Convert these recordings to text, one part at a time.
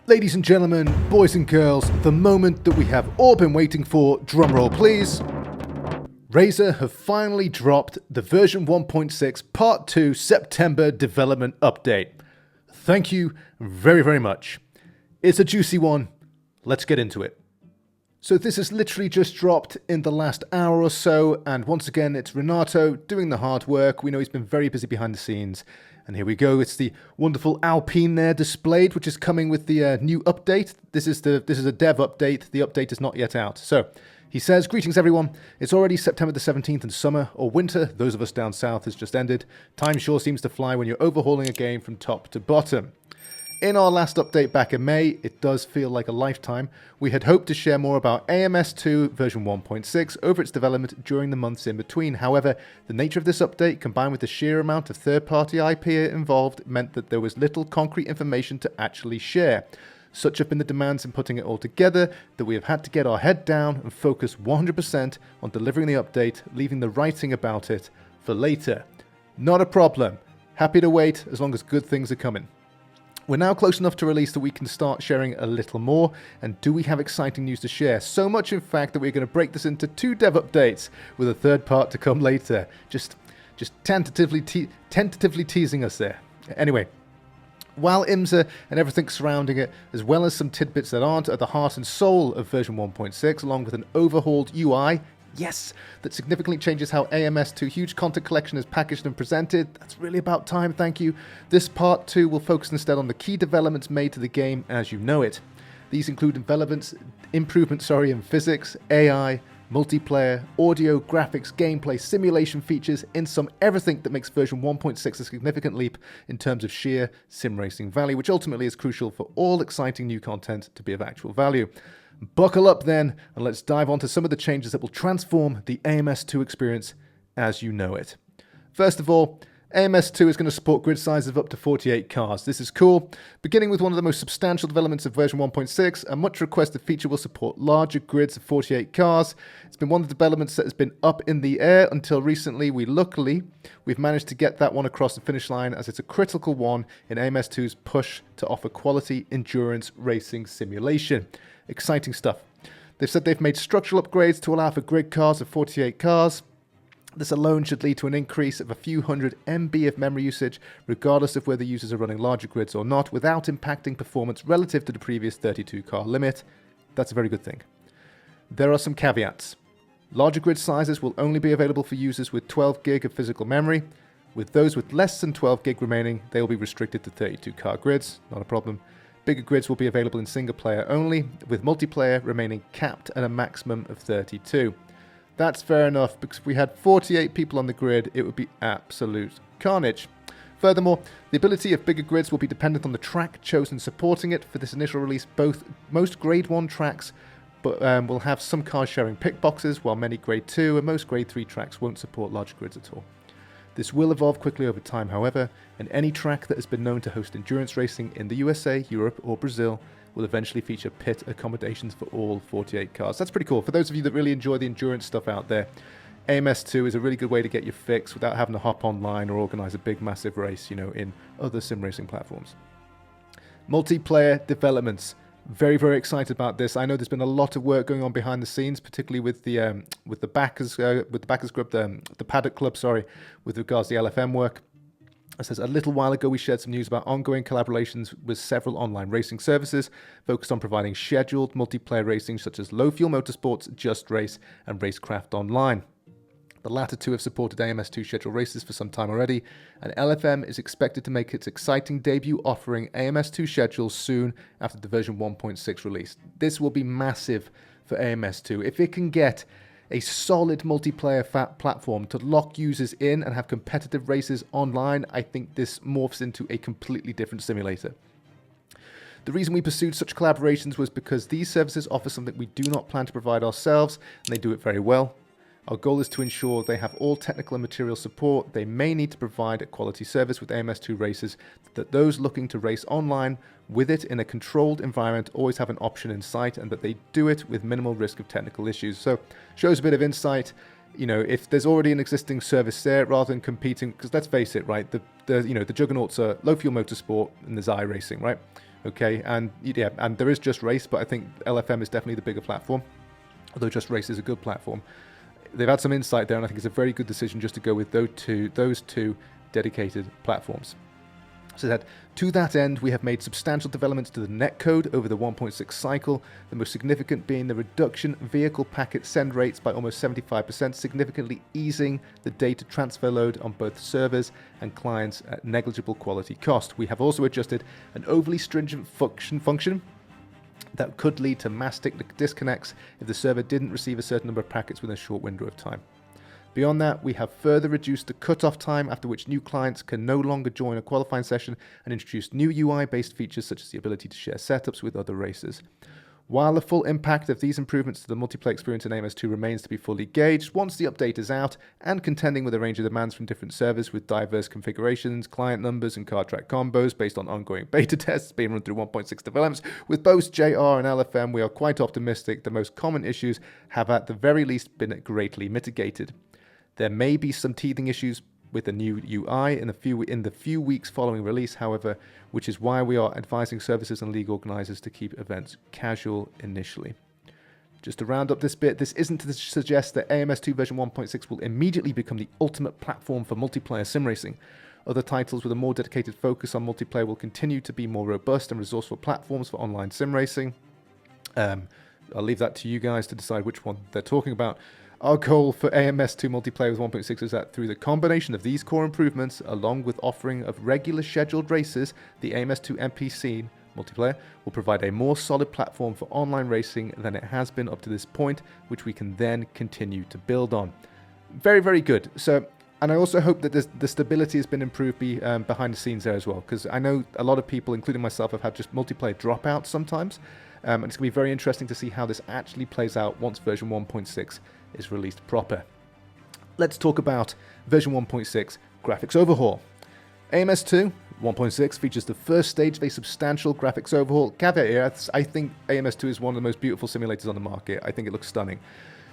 Ladies and gentlemen, boys and girls, the moment that we have all been waiting for, drumroll please. Reiza have finally dropped the version 1.6 Part 2 September development update. Thank you very, very much. It's a juicy one. Let's get into it. So this has literally just dropped in the last hour or so, and once again it's Renato doing the hard work. We know he's been very busy behind the scenes. And here we go, it's the wonderful Alpine there displayed, which is coming with the new update. This is a dev update, the update is not yet out. So, he says, greetings everyone, it's already September the 17th and summer, or winter, those of us down south, has just ended. Time sure seems to fly when you're overhauling a game from top to bottom. In our last update back in May, it does feel like a lifetime. We had hoped to share more about AMS2 version 1.6 over its development during the months in between. However, the nature of this update, combined with the sheer amount of third-party IP involved, meant that there was little concrete information to actually share. Such have been the demands in putting it all together that we have had to get our head down and focus 100% on delivering the update, leaving the writing about it for later. Not a problem. Happy to wait as long as good things are coming. We're now close enough to release that we can start sharing a little more, and do we have exciting news to share? So much in fact that we're going to break this into 2 dev updates with a third part to come later. Just tentatively teasing us there. Anyway, while IMSA and everything surrounding it, as well as some tidbits that aren't at the heart and soul of version 1.6, along with an overhauled UI, yes, that significantly changes how AMS2 huge content collection is packaged and presented. That's really about time, thank you. This part 2 will focus instead on the key developments made to the game as you know it. These include improvements in physics, AI, multiplayer, audio, graphics, gameplay, simulation features, in sum everything that makes version 1.6 a significant leap in terms of sheer sim racing value, which ultimately is crucial for all exciting new content to be of actual value. Buckle up then, and let's dive onto some of the changes that will transform the AMS2 experience as you know it. First of all, AMS2 is going to support grid sizes of up to 48 cars. This is cool. Beginning with one of the most substantial developments of version 1.6, a much requested feature will support larger grids of 48 cars. It's been one of the developments that has been up in the air until recently. We've managed to get that one across the finish line, as it's a critical one in AMS2's push to offer quality endurance racing simulation. Exciting stuff. They've said they've made structural upgrades to allow for grid cars of 48 cars. This alone should lead to an increase of a few hundred MB of memory usage, regardless of whether users are running larger grids or not, without impacting performance relative to the previous 32 car limit. That's a very good thing. There are some caveats. Larger grid sizes will only be available for users with 12 gig of physical memory. With those with less than 12 gig remaining, they will be restricted to 32 car grids. Not a problem. Bigger grids will be available in single player only, with multiplayer remaining capped at a maximum of 32. That's fair enough, because if we had 48 people on the grid, it would be absolute carnage. Furthermore, the ability of bigger grids will be dependent on the track chosen supporting it. For this initial release, most Grade 1 tracks will have some cars sharing pick boxes, while many Grade 2 and most Grade 3 tracks won't support large grids at all. This will evolve quickly over time, however, and any track that has been known to host endurance racing in the USA, Europe, or Brazil will eventually feature pit accommodations for all 48 cars. That's pretty cool. For those of you that really enjoy the endurance stuff out there, AMS2 is a really good way to get your fix without having to hop online or organize a big, massive race, in other sim racing platforms. Multiplayer developments. Very, very excited about this. I know there's been a lot of work going on behind the scenes, particularly with the backers group, the Paddock Club, with regards to the LFM work. It says a little while ago we shared some news about ongoing collaborations with several online racing services focused on providing scheduled multiplayer racing such as Low Fuel Motorsports, Just Race, and Racecraft Online. The latter two have supported AMS2 scheduled races for some time already, and LFM is expected to make its exciting debut offering AMS2 schedules soon after the version 1.6 release. This will be massive for AMS2. If it can get a solid multiplayer platform to lock users in and have competitive races online, I think this morphs into a completely different simulator. The reason we pursued such collaborations was because these services offer something we do not plan to provide ourselves, and they do it very well. Our goal is to ensure they have all technical and material support they may need to provide a quality service with AMS2 races, that those looking to race online with it in a controlled environment always have an option in sight, and that they do it with minimal risk of technical issues. So, shows a bit of insight. If there's already an existing service there, rather than competing, because let's face it, right, the juggernauts are Low Fuel Motorsport and there's iRacing, right? Okay, and yeah, and there is Just Race, but I think LFM is definitely the bigger platform, although Just Race is a good platform. They've had some insight there, and I think it's a very good decision just to go with those two dedicated platforms. So that to that end, we have made substantial developments to the netcode over the 1.6 cycle, the most significant being the reduction vehicle packet send rates by almost 75%, significantly easing the data transfer load on both servers and clients at negligible quality cost. We have also adjusted an overly stringent function that could lead to mass disconnects if the server didn't receive a certain number of packets within a short window of time. Beyond that, we have further reduced the cutoff time after which new clients can no longer join a qualifying session and introduced new UI-based features such as the ability to share setups with other racers. While the full impact of these improvements to the multiplayer experience in AMS2 remains to be fully gauged, once the update is out and contending with a range of demands from different servers with diverse configurations, client numbers, and card track combos based on ongoing beta tests being run through 1.6 developments, with both JR and LFM, we are quite optimistic the most common issues have at the very least been greatly mitigated. There may be some teething issues with the new UI in the few weeks following release, however, which is why we are advising services and league organizers to keep events casual initially. Just to round up this bit, this isn't to suggest that AMS2 version 1.6 will immediately become the ultimate platform for multiplayer sim racing. Other titles with a more dedicated focus on multiplayer will continue to be more robust and resourceful platforms for online sim racing. I'll leave that to you guys to decide which one they're talking about. Our goal for AMS2 multiplayer with 1.6 is that through the combination of these core improvements, along with offering of regular scheduled races, the AMS2 NPC multiplayer will provide a more solid platform for online racing than it has been up to this point, which we can then continue to build on. Very, very good. So, and I also hope that the stability has been improved behind the scenes there as well, because I know a lot of people, including myself, have had just multiplayer dropouts sometimes, and it's going to be very interesting to see how this actually plays out once version 1.6 is released proper. Let's talk about version 1.6 graphics overhaul. AMS2 1.6 features the first stage of a substantial graphics overhaul. Caveat here, I think AMS2 is one of the most beautiful simulators on the market. I think it looks stunning.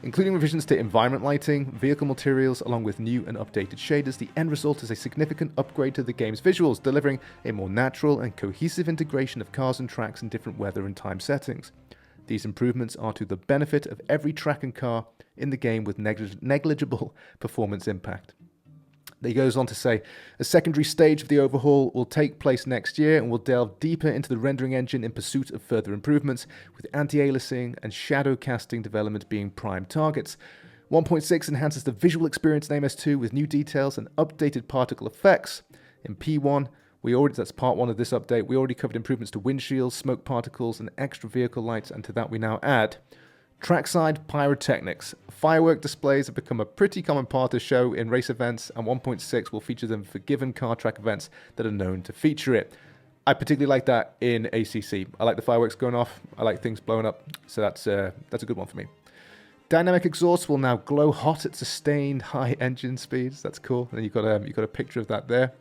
Including revisions to environment lighting, vehicle materials, along with new and updated shaders, the end result is a significant upgrade to the game's visuals, delivering a more natural and cohesive integration of cars and tracks in different weather and time settings. These improvements are to the benefit of every track and car in the game with negligible performance impact. He goes on to say, a secondary stage of the overhaul will take place next year and will delve deeper into the rendering engine in pursuit of further improvements, with anti-aliasing and shadow casting development being prime targets. 1.6 enhances the visual experience in AMS2 with new details and updated particle effects. In P1, that's part one of this update, we already covered improvements to windshields, smoke particles, and extra vehicle lights, and to that we now add trackside pyrotechnics. Firework displays have become a pretty common part of the show in race events, and 1.6 will feature them for given car track events that are known to feature it. I particularly like that in ACC. I like the fireworks going off. I like things blowing up, so that's a good one for me. Dynamic exhausts will now glow hot at sustained high engine speeds. That's cool. And you've got a picture of that there.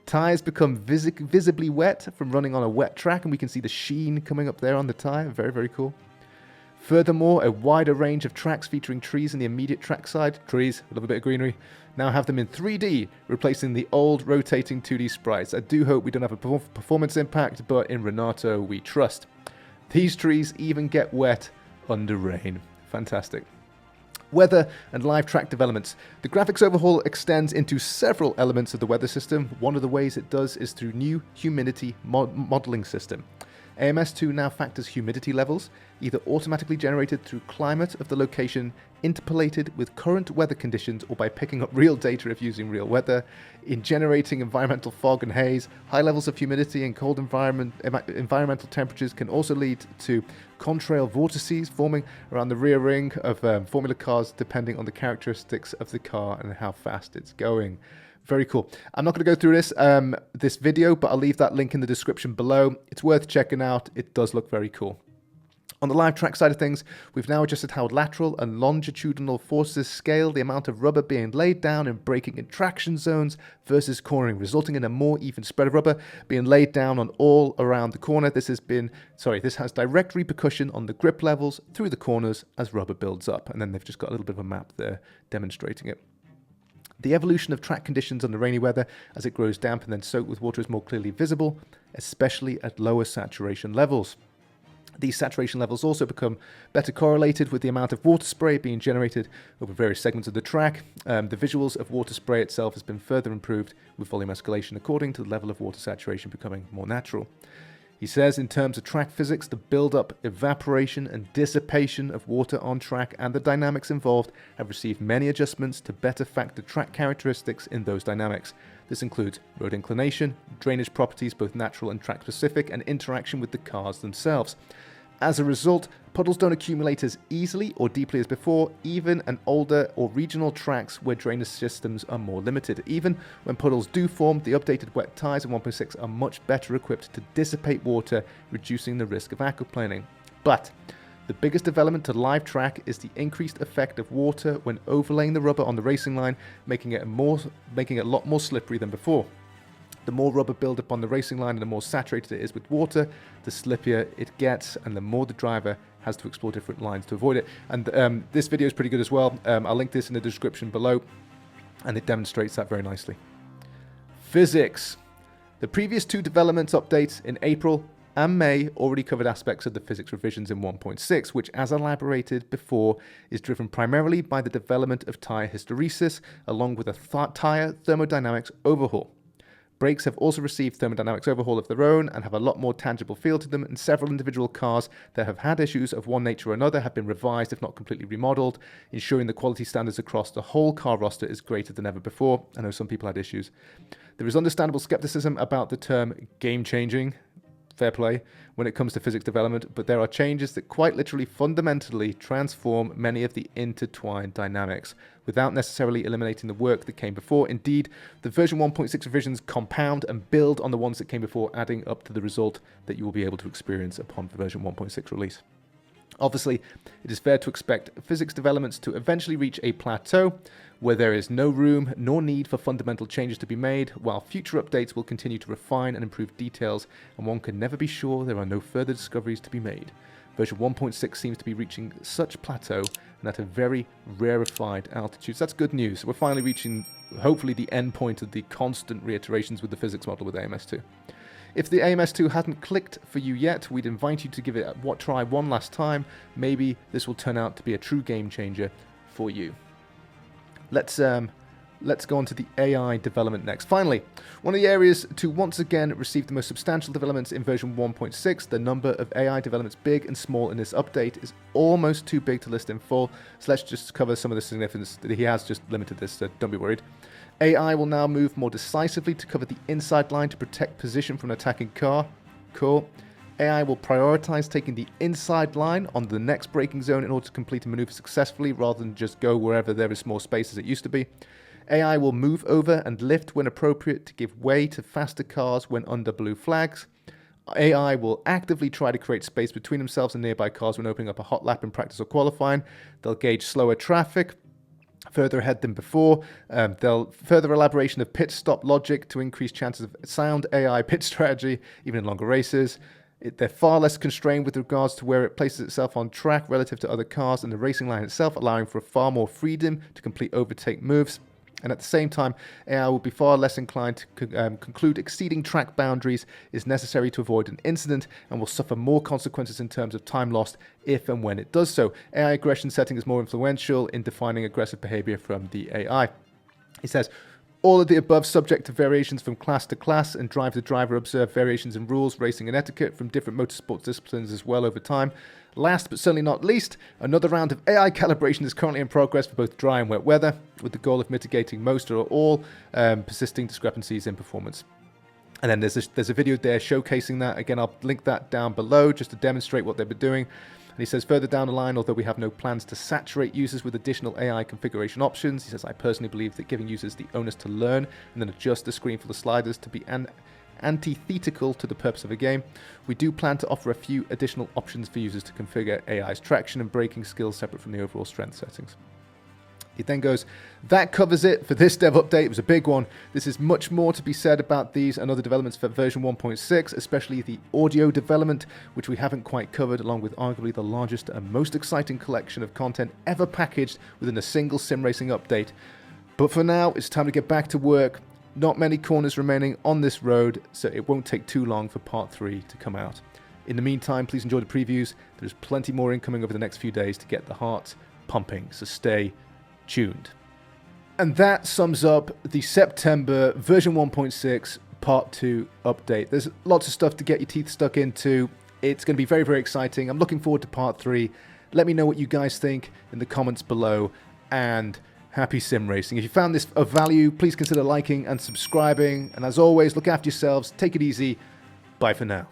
Tires become visibly wet from running on a wet track, and we can see the sheen coming up there on the tire. Very, very cool. Furthermore, a wider range of tracks featuring trees in the immediate trackside, trees, I love a bit of greenery, now have them in 3D, replacing the old rotating 2D sprites. I do hope we don't have a performance impact, but in Renato we trust. These trees even get wet under rain. Fantastic. Weather and live track developments. The graphics overhaul extends into several elements of the weather system. One of the ways it does is through new humidity modeling system. AMS2 now factors humidity levels, either automatically generated through climate of the location, interpolated with current weather conditions, or by picking up real data if using real weather, in generating environmental fog and haze. High levels of humidity and cold environmental temperatures can also lead to contrail vortices forming around the rear ring of Formula cars, depending on the characteristics of the car and how fast it's going. Very cool. I'm not going to go through this video, but I'll leave that link in the description below. It's worth checking out. It does look very cool. On the live track side of things, we've now adjusted how lateral and longitudinal forces scale the amount of rubber being laid down in braking and traction zones versus cornering, resulting in a more even spread of rubber being laid down on all around the corner. This has direct repercussion on the grip levels through the corners as rubber builds up. And then they've just got a little bit of a map there demonstrating it. The evolution of track conditions under rainy weather as it grows damp and then soaked with water is more clearly visible, especially at lower saturation levels. These saturation levels also become better correlated with the amount of water spray being generated over various segments of the track. The visuals of water spray itself has been further improved with volume escalation according to the level of water saturation becoming more natural. He says in terms of track physics, the build-up, evaporation and dissipation of water on track and the dynamics involved have received many adjustments to better factor track characteristics in those dynamics. This includes road inclination, drainage properties, both natural and track-specific, and interaction with the cars themselves. As a result, puddles don't accumulate as easily or deeply as before, even on older or regional tracks where drainage systems are more limited. Even when puddles do form, the updated wet tyres in 1.6 are much better equipped to dissipate water, reducing the risk of aquaplaning. But the biggest development to live track is the increased effect of water when overlaying the rubber on the racing line, making it a lot more slippery than before. The more rubber buildup on the racing line and the more saturated it is with water, the slippier it gets and the more the driver has to explore different lines to avoid it. And this video is pretty good as well. I'll link this in the description below and it demonstrates that very nicely. Physics. The previous two development updates in April and May already covered aspects of the physics revisions in 1.6, which, as elaborated before, is driven primarily by the development of tyre hysteresis along with a tyre thermodynamics overhaul. Brakes have also received thermodynamics overhaul of their own and have a lot more tangible feel to them, and several individual cars that have had issues of one nature or another have been revised, if not completely remodeled, ensuring the quality standards across the whole car roster is greater than ever before. I know some people had issues. There is understandable skepticism about the term game-changing, fair play, when it comes to physics development, but there are changes that quite literally fundamentally transform many of the intertwined dynamics without necessarily eliminating the work that came before. Indeed, the version 1.6 revisions compound and build on the ones that came before, adding up to the result that you will be able to experience upon the version 1.6 release. Obviously, it is fair to expect physics developments to eventually reach a plateau where there is no room nor need for fundamental changes to be made, while future updates will continue to refine and improve details, and one can never be sure there are no further discoveries to be made. Version 1.6 seems to be reaching such plateau and at a very rarefied altitude. So that's good news. We're finally reaching, hopefully, the end point of the constant reiterations with the physics model with AMS2. If the AMS2 hadn't clicked for you yet, we'd invite you to give it a try one last time. Maybe this will turn out to be a true game changer for you. Let's go on to the AI development next. Finally, one of the areas to once again receive the most substantial developments in version 1.6, the number of AI developments big and small in this update is almost too big to list in full. So let's just cover some of the significance. He has just limited this, so don't be worried. AI will now move more decisively to cover the inside line to protect position from an attacking car. Cool. AI will prioritize taking the inside line on the next braking zone in order to complete a maneuver successfully rather than just go wherever there is more space as it used to be. AI will move over and lift when appropriate to give way to faster cars when under blue flags. AI will actively try to create space between themselves and nearby cars when opening up a hot lap in practice or qualifying. They'll gauge slower traffic further ahead than before. They'll further elaboration of pit stop logic to increase chances of sound AI pit strategy, even in longer races. They're far less constrained with regards to where it places itself on track relative to other cars and the racing line itself, allowing for far more freedom to complete overtake moves. And at the same time, AI will be far less inclined to conclude exceeding track boundaries is necessary to avoid an incident and will suffer more consequences in terms of time lost if and when it does so. AI aggression setting is more influential in defining aggressive behavior from the AI. He says, all of the above subject to variations from class to class, and drive to driver observe variations in rules, racing and etiquette from different motorsports disciplines as well over time. Last but certainly not least, another round of AI calibration is currently in progress for both dry and wet weather, with the goal of mitigating most or all persisting discrepancies in performance. And then there's a video there showcasing that. Again, I'll link that down below just to demonstrate what they've been doing. And he says further down the line, although we have no plans to saturate users with additional AI configuration options, he says, I personally believe that giving users the onus to learn and then adjust the screen for the sliders to be antithetical to the purpose of a game. We do plan to offer a few additional options for users to configure AI's traction and braking skills separate from the overall strength settings. He then goes, that covers it for this dev update. It was a big one. This is much more to be said about these and other developments for version 1.6, especially the audio development, which we haven't quite covered, along with arguably the largest and most exciting collection of content ever packaged within a single sim racing update. But for now, it's time to get back to work. Not many corners remaining on this road, so it won't take too long for part 3 to come out. In the meantime, please enjoy the previews. There's plenty more incoming over the next few days to get the heart pumping, so stay tuned. And that sums up the September version 1.6 part 2 update. There's lots of stuff to get your teeth stuck into. It's going to be very, very exciting. I'm looking forward to part 3. Let me know what you guys think in the comments below, and happy sim racing. If you found this of value, please consider liking and subscribing. And as always, look after yourselves, take it easy. Bye for now.